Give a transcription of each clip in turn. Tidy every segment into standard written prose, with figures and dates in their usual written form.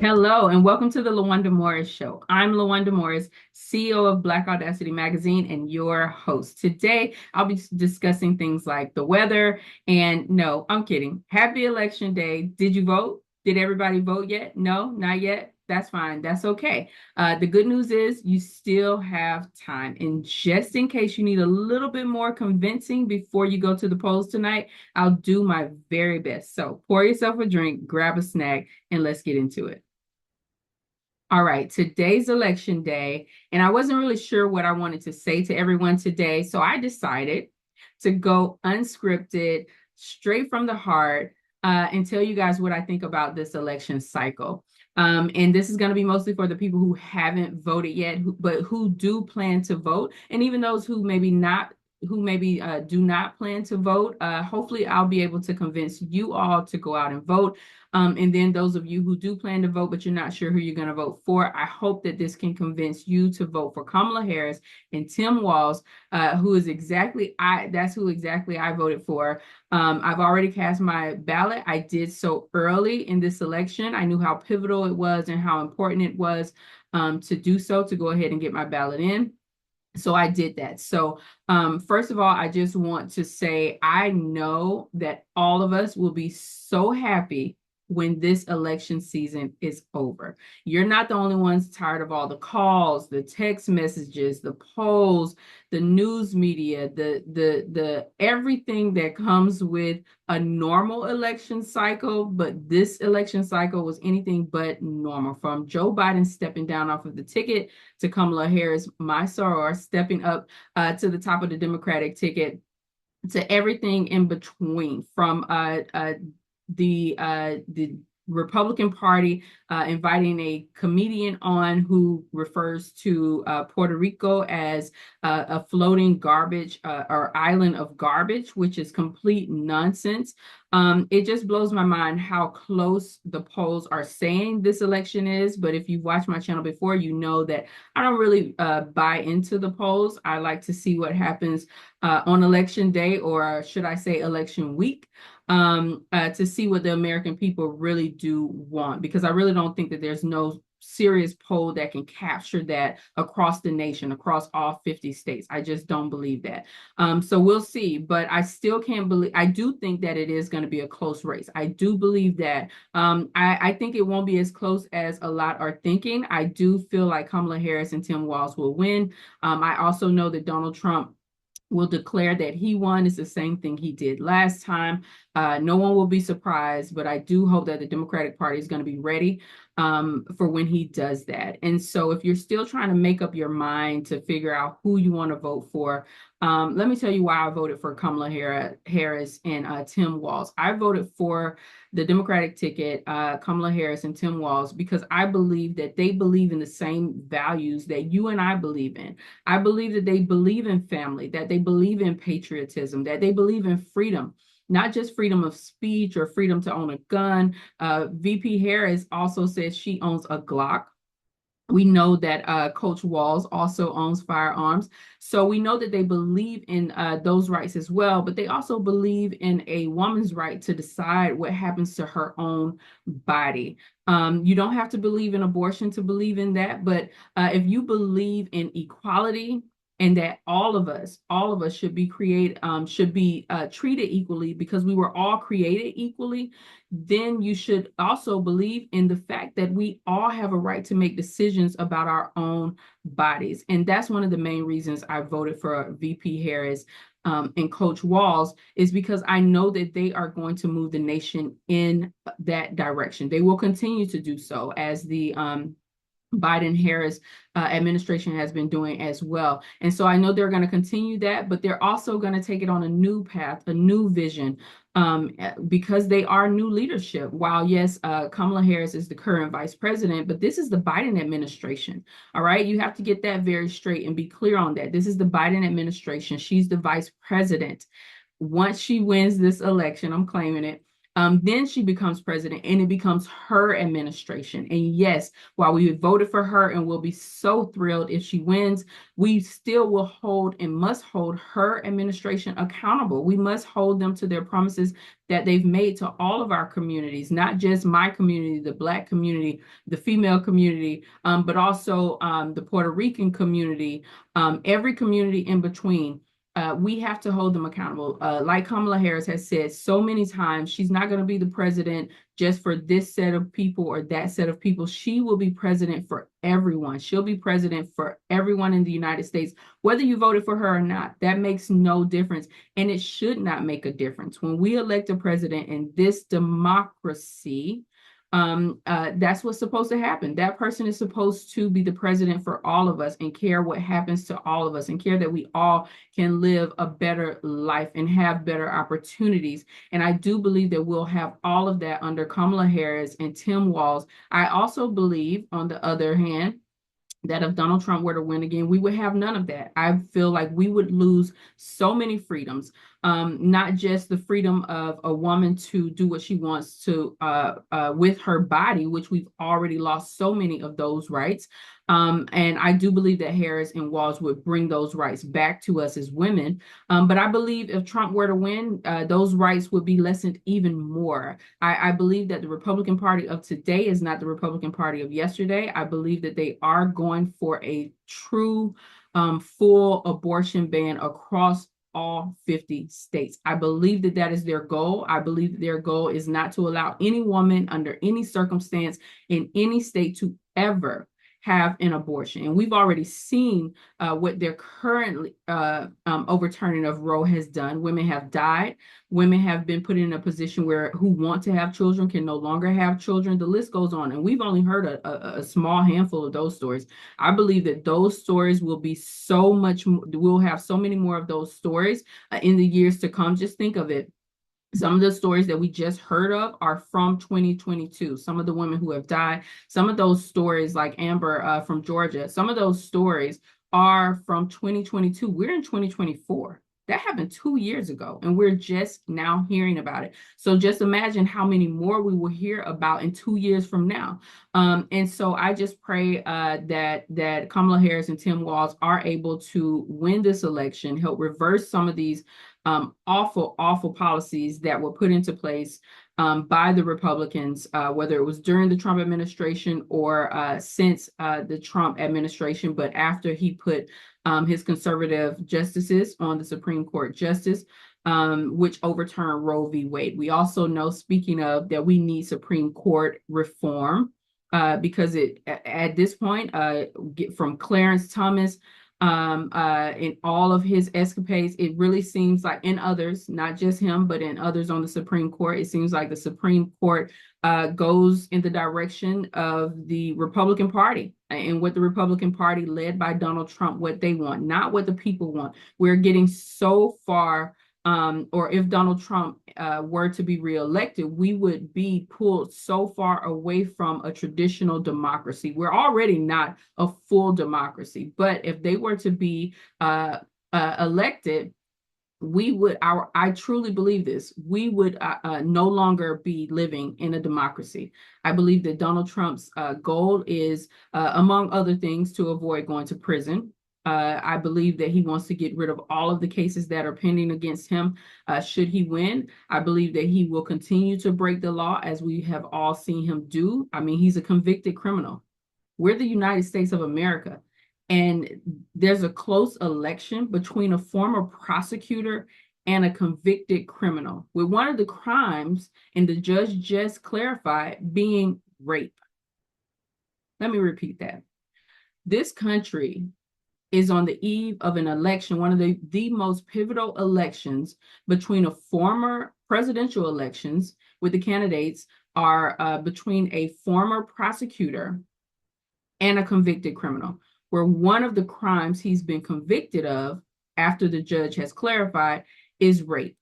Hello, and welcome to the LaWanda Morris Show. I'm LaWanda Morris, CEO of Black Audacity Magazine, and your host. Today, I'll be discussing things like the weather. And no, I'm kidding. Happy Election Day. Did you vote? Did everybody vote yet? No, not yet. That's fine. That's okay. The good news is you still have time. And just in case you need a little bit more convincing before you go to the polls tonight, I'll do my very best. So pour yourself a drink, grab a snack, and let's get into it. All right, today's election day, and I wasn't really sure what I wanted to say to everyone today, so I decided to go unscripted, straight from the heart, and tell you guys what I think about this election cycle. And this is going to be mostly for the people who haven't voted yet, but who do plan to vote, and even those who maybe do not plan to vote. Hopefully, I'll be able to convince you all to go out and vote. And then those of you who do plan to vote, but you're not sure who you're going to vote for, I hope that this can convince you to vote for Kamala Harris and Tim Walz, that's who exactly I voted for. I've already cast my ballot. I did so early in this election. I knew how pivotal it was and how important it was to do so, to go ahead and get my ballot in. So I did that. So first of all, I just want to say I know that all of us will be so happy when this election season is over. You're not the only ones tired of all the calls, the text messages, the polls, the news media, the everything that comes with a normal election cycle. But this election cycle was anything but normal. From Joe Biden stepping down off of the ticket to Kamala Harris, my soror, stepping up to the top of the Democratic ticket, to everything in between, from the Republican Party inviting a comedian on who refers to Puerto Rico as a floating garbage or island of garbage, which is complete nonsense. It just blows my mind how close the polls are saying this election is. But if you've watched my channel before, you know that I don't really buy into the polls. I like to see what happens on election day, or should I say election week, to see what the American people really do want, because I really don't think that there's no serious poll that can capture that across the nation, across all 50 states. I just don't believe that. So we'll see, but I still can't believe, I do think that it is going to be a close race. I do believe that. I think it won't be as close as a lot are thinking. I do feel like Kamala Harris and Tim Walz will win. I also know that Donald Trump will declare that he won. It's the same thing he did last time. No one will be surprised, but I do hope that the Democratic Party is going to be ready for when he does that. And so if you're still trying to make up your mind to figure out who you want to vote for, let me tell you why I voted for Kamala Harris and Tim Walz. I voted for the Democratic ticket, Kamala Harris and Tim Walz, because I believe that they believe in the same values that you and I believe in. I believe that they believe in family, that they believe in patriotism, that they believe in freedom. Not just freedom of speech or freedom to own a gun. VP Harris also says she owns a Glock. We know that Coach Walz also owns firearms. So we know that they believe in those rights as well, but they also believe in a woman's right to decide what happens to her own body. You don't have to believe in abortion to believe in that, but if you believe in equality, and that all of us should be treated equally because we were all created equally, then you should also believe in the fact that we all have a right to make decisions about our own bodies. And that's one of the main reasons I voted for VP Harris and Coach Walz, is because I know that they are going to move the nation in that direction. They will continue to do so, as the Biden-Harris administration has been doing as well. And so I know they're going to continue that, but they're also going to take it on a new path, a new vision, because they are new leadership. While yes, Kamala Harris is the current vice president, but this is the Biden administration. All right. You have to get that very straight and be clear on that. This is the Biden administration. She's the vice president. Once she wins this election, I'm claiming it. Then she becomes president, and it becomes her administration. And yes, while we voted for her and will be so thrilled if she wins, we still will hold and must hold her administration accountable. We must hold them to their promises that they've made to all of our communities, not just my community, the Black community, the female community, but also the Puerto Rican community, every community in between. We have to hold them accountable. Like Kamala Harris has said so many times, she's not going to be the president just for this set of people or that set of people. She will be president for everyone. She'll be president for everyone in the United States, whether you voted for her or not. That makes no difference. And it should not make a difference. When we elect a president in this democracy, that's what's supposed to happen. That person is supposed to be the president for all of us and care what happens to all of us and care that we all can live a better life and have better opportunities. And I do believe that we'll have all of that under Kamala Harris and Tim Walz. I also believe, on the other hand, that if Donald Trump were to win again, we would have none of that. I feel like we would lose so many freedoms, not just the freedom of a woman to do what she wants to with her body, which we've already lost so many of those rights. And I do believe that Harris and Walz would bring those rights back to us as women. But I believe if Trump were to win, those rights would be lessened even more. I believe that the Republican Party of today is not the Republican Party of yesterday. I believe that they are going for a true full abortion ban across all 50 states. I believe that that is their goal. I believe that their goal is not to allow any woman under any circumstance in any state to ever have an abortion. And we've already seen what their currently overturning of Roe has done. Women have died. Women have been put in a position where who want to have children can no longer have children. The list goes on. And we've only heard a small handful of those stories. I believe that those stories will be so much, we'll have so many more of those stories in the years to come. Just think of it. Some of the stories that we just heard of are from 2022. Some of the women who have died, some of those stories like Amber from Georgia, some of those stories are from 2022. We're in 2024. That happened 2 years ago, and we're just now hearing about it. So just imagine how many more we will hear about in 2 years from now. And so I just pray that Kamala Harris and Tim Walz are able to win this election, help reverse some of these awful policies that were put into place by the Republicans, whether it was during the Trump administration or since the Trump administration, but after he put his conservative justices on the Supreme Court justice, which overturned Roe v. Wade. We also know, speaking of, that we need Supreme Court reform because at this point, from Clarence Thomas, in all of his escapades, it really seems like, in others, not just him, but in others on the Supreme Court, it seems like the Supreme Court goes in the direction of the Republican Party and what the Republican Party led by Donald Trump, what they want, not what the people want. We're getting so far, or if Donald Trump were to be reelected, we would be pulled so far away from a traditional democracy. We're already not a full democracy, but if they were to be elected, we would, I truly believe this, we would no longer be living in a democracy. I believe that Donald Trump's goal is, among other things, to avoid going to prison. I believe that he wants to get rid of all of the cases that are pending against him should he win. I believe that he will continue to break the law, as we have all seen him do. I mean, he's a convicted criminal. We're the United States of America. And there's a close election between a former prosecutor and a convicted criminal, with one of the crimes, and the judge just clarified, being rape. Let me repeat that. This country is on the eve of an election, one of the most pivotal elections between a former presidential elections, with the candidates are between a former prosecutor and a convicted criminal, where one of the crimes he's been convicted of, after the judge has clarified, is rape.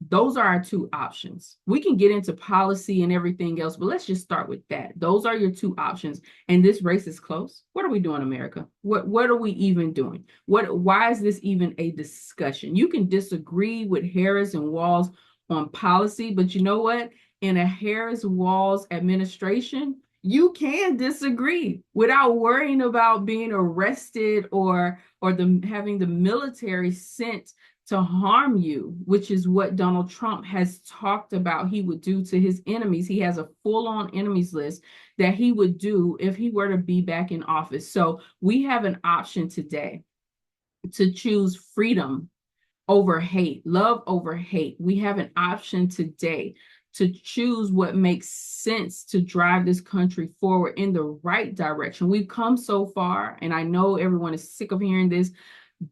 Those are our two options. We can get into policy and everything else, but let's just start with that. Those are your two options. And this race is close. What are we doing, America? What are we even doing? Why is this even a discussion? You can disagree with Harris and Walz on policy, but you know what? In a Harris-Walz administration, you can disagree without worrying about being arrested or having the military sent to harm you, which is what Donald Trump has talked about he would do to his enemies. He has a full-on enemies list that he would do if he were to be back in office. So we have an option today to choose freedom over hate, love over hate. We have an option today to choose what makes sense to drive this country forward in the right direction. We've come so far, and I know everyone is sick of hearing this,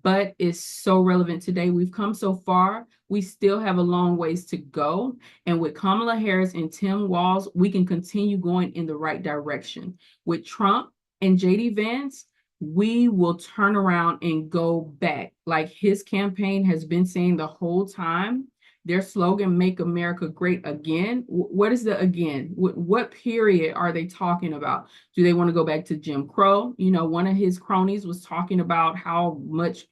but it's so relevant today. We've come so far. We still have a long ways to go. And with Kamala Harris and Tim Walz, we can continue going in the right direction. With Trump and JD Vance, we will turn around and go back. Like his campaign has been saying the whole time, their slogan, Make America Great Again. What is the again? What period are they talking about? Do they want to go back to Jim Crow? You know, one of his cronies was talking about how much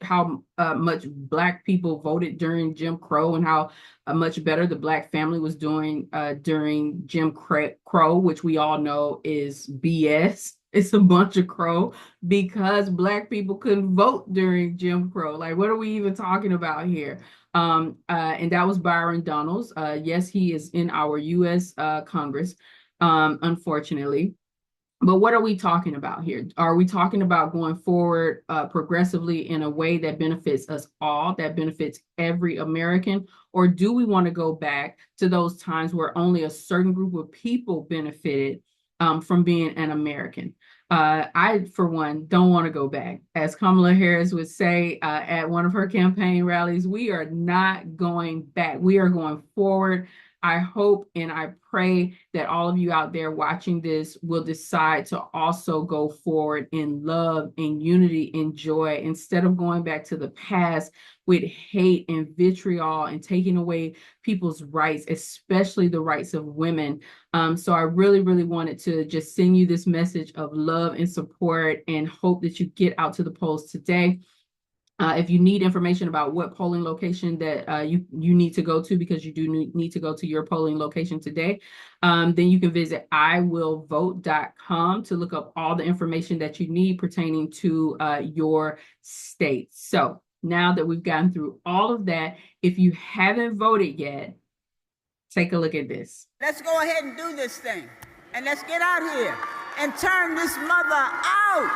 Black people voted during Jim Crow and how much better the Black family was doing during Jim Crow, which we all know is BS. It's a bunch of crow because Black people couldn't vote during Jim Crow. Like, what are we even talking about here? And that was Byron Donalds. Yes, he is in our U.S. Congress, unfortunately. But what are we talking about here? Are we talking about going forward progressively in a way that benefits us all, that benefits every American? Or do we want to go back to those times where only a certain group of people benefited from being an American? I, for one, don't want to go back. As Kamala Harris would say at one of her campaign rallies, we are not going back. We are going forward. I hope and I pray that all of you out there watching this will decide to also go forward in love and unity and joy instead of going back to the past with hate and vitriol and taking away people's rights, especially the rights of women. So I really, really wanted to just send you this message of love and support and hope that you get out to the polls today. If you need information about what polling location that you need to go to, because you do need to go to your polling location today, then you can visit iwillvote.com to look up all the information that you need pertaining to your state. So now that we've gotten through all of that, if you haven't voted yet, take a look at this. Let's go ahead and do this thing. And let's get out here and turn this mother out.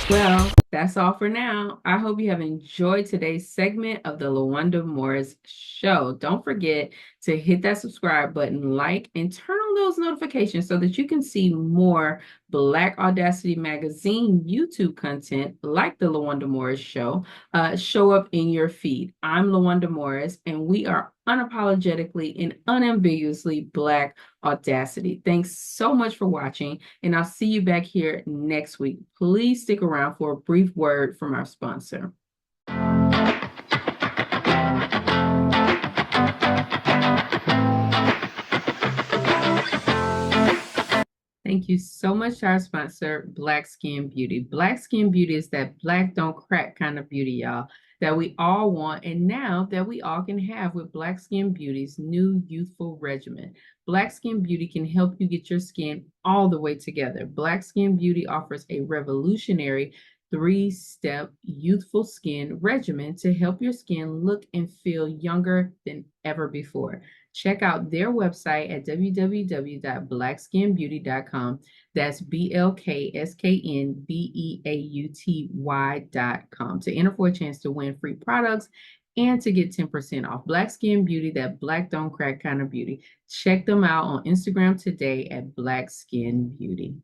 Well, that's all for now. I hope you have enjoyed today's segment of the LaWanda Morris Show. Don't forget to hit that subscribe button, like, and turn on those notifications so that you can see more Black Audacity Magazine YouTube content like the LaWanda Morris Show show up in your feed. I'm LaWanda Morris, and we are unapologetically and unambiguously Black Audacity. Thanks so much for watching, and I'll see you back here next week. Please stick around for a brief word from our sponsor. Thank you so much to our sponsor, Black Skin Beauty. Black Skin Beauty is that black don't crack kind of beauty, y'all, that we all want, and now that we all can have with Black Skin Beauty's new youthful regimen. Black Skin Beauty can help you get your skin all the way together. Black Skin Beauty offers a revolutionary 3-step youthful skin regimen to help your skin look and feel younger than ever before. Check out their website at www.blackskinbeauty.com. That's BLKSKNBEAUTY.com to enter for a chance to win free products and to get 10% off. Black Skin Beauty, that black don't crack kind of beauty. Check them out on Instagram today at Black Skin Beauty.